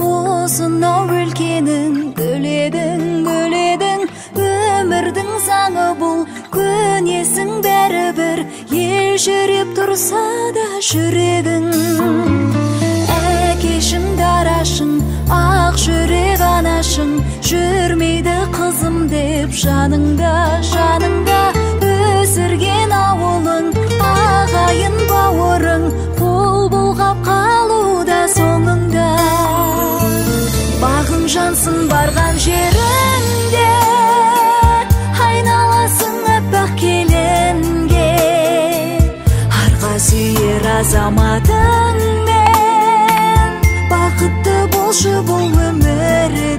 осынау өлкенің бөледің өмірдің заңы бұл, көнесің бәрібір, ел жүріп тұрса да жүрегің. Әкешің дарашың, ақ жүрек анашың, жүрмейді қызым деп жаныңда өсірген ауылың, ағайын бауырың, қол бұлғап қалуда соңыңда. Бағың жансын барған жеріңде, айналасың аппақ келінге, арға сүйер азаматыңмен, бақытты болшы бұл өмір.